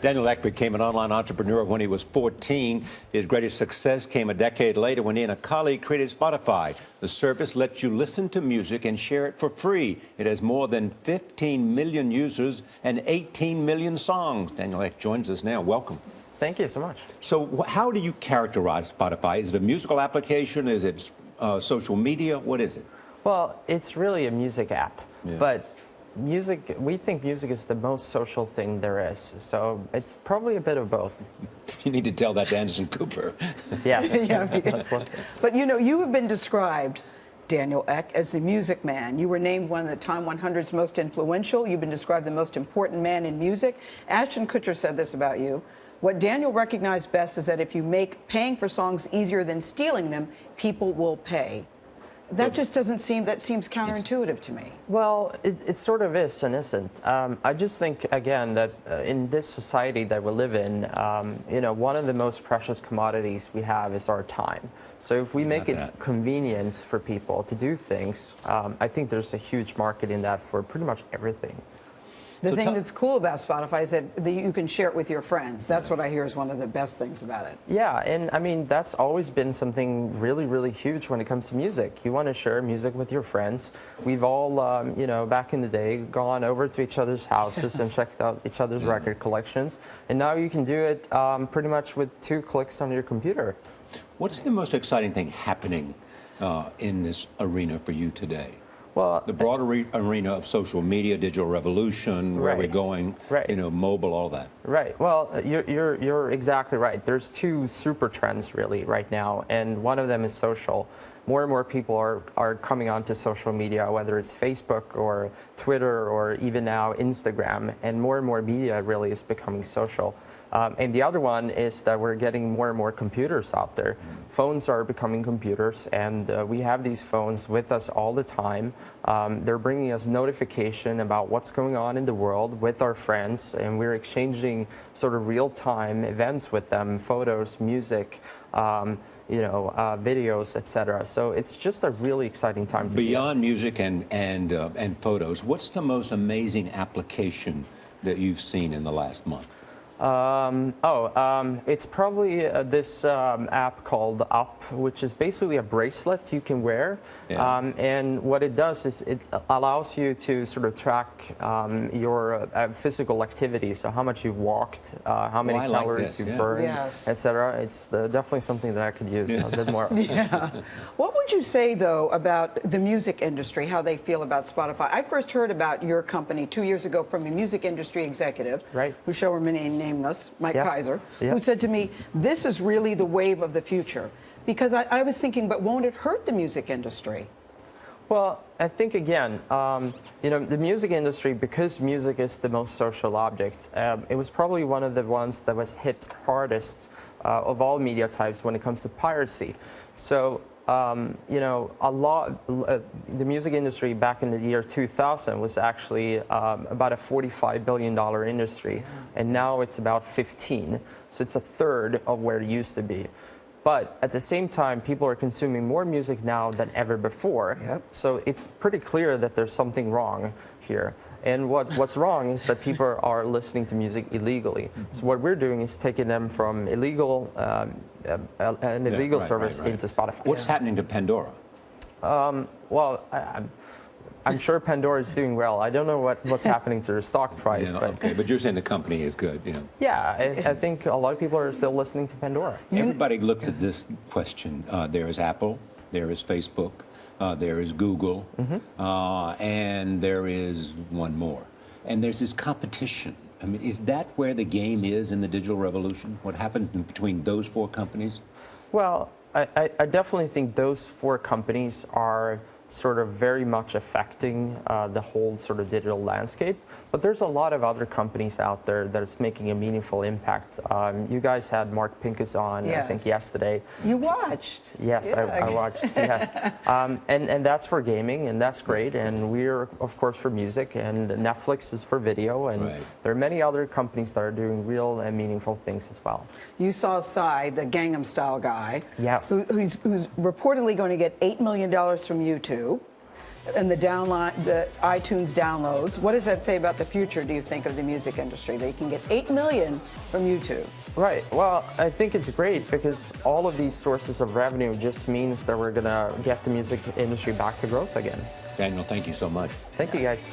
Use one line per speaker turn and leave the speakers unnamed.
Daniel Ek became an online entrepreneur when he was 14. His greatest success came a decade later when he and a colleague created Spotify. The service lets you listen to music and share it for free. It has more than 15 million users and 18 million songs. Daniel Ek joins us now. Welcome.
Thank you so much.
So how do you characterize Spotify? Is it a musical application? Is it social media? What is it?
Well, it's really a music app,
Yeah.
but we think music is the most social thing there is. So it's probably a bit of both.
You need to tell that to Anderson Cooper.
Yes.
Yeah,
That's one thing.
But you know, you have been described, Daniel Ek, as the music man. You were named one of the Time 100's most influential. You've been described the most important man in music. Ashton Kutcher said this about you. What Daniel recognized best is that if you make paying for songs easier than stealing them, people will pay. That just doesn't seem, that seems counterintuitive to me.
Well, it sort of is and isn't. I just think, again, that in this society that we live in, one of the most precious commodities we have is our time. So if we make it convenient for people to do things, I think there's a huge market in that for pretty much everything.
The thing that's cool about Spotify is that you can share it with your friends. That's what I hear is one of the best things about it.
Yeah, and I mean, that's always been something really, really huge when it comes to music. You want to share music with your friends. We've all, back in the day, gone over to each other's houses and checked out each other's record collections. And now you can do it pretty much with 2 clicks on your computer.
What's the most exciting thing happening in this arena for you today?
Well,
the broader arena of social media, digital revolution, where we're going, mobile, all that.
Right. Well, you're exactly right. There's 2 super trends really right now, and one of them is social. More and more people are coming onto social media, whether it's Facebook or Twitter or even now Instagram, and more media really is becoming social. And the other one is that we're getting more and more computers out there. Phones are becoming computers, and we have these phones with us all the time. They're bringing us notification about what's going on in the world with our friends, and we're exchanging sort of real-time events with them, photos, music, videos, etc. So it's just a really exciting time to
Beyond music and photos, what's the most amazing application that you've seen in the last month?
It's probably this app called Up, which is basically a bracelet you can wear. Yeah. And what it does is it allows you to sort of track your physical activity, so how much you've walked, how many calories you've burned, etc. It's definitely something that I could use a bit more.
Yeah. What would you say, though, about the music industry, how they feel about Spotify? I first heard about your company 2 years ago from a music industry executive, who shall remain nameless, Mike Kaiser, who said to me, this is really the wave of the future. Because I was thinking, but won't it hurt the music industry?
Well, I think, again, the music industry, because music is the most social object, it was probably one of the ones that was hit hardest of all media types when it comes to piracy. So, the music industry back in the year 2000 was actually about a $45 billion industry, and now it's about 15. So it's a third of where it used to be. But at the same time, people are consuming more music now than ever before. Yep. So it's pretty clear that there's something wrong here. And what's wrong is that people are listening to music illegally. So what we're doing is taking them from an illegal service into Spotify.
What's happening to Pandora?
Well, I'm sure Pandora is doing well. I don't know what's happening to their stock price.
But you're saying the company is good.
Yeah, I think a lot of people are still listening to Pandora.
Everybody looks at this question. There is Apple, there is Facebook, there is Google, and there is one more. And there's this competition. I mean, is that where the game is in the digital revolution? What happened between those 4 companies?
Well, I definitely think those 4 companies are sort of very much affecting the whole sort of digital landscape. But there's a lot of other companies out there that's making a meaningful impact. You guys had Mark Pincus on, I think, yesterday.
You watched?
Yes, I watched, yes. And that's for gaming, and that's great. And we're, of course, for music, and Netflix is for video. And there are many other companies that are doing real and meaningful things as well.
You saw Psy, the Gangnam Style guy,
yes,
who's reportedly going to get $8 million from YouTube. and the iTunes downloads. What does that say about the future, do you think, of the music industry? They can get 8 million from YouTube.
Right. Well, I think it's great because all of these sources of revenue just means that we're going to get the music industry back to growth again.
Daniel, thank you so much.
Thank you, guys.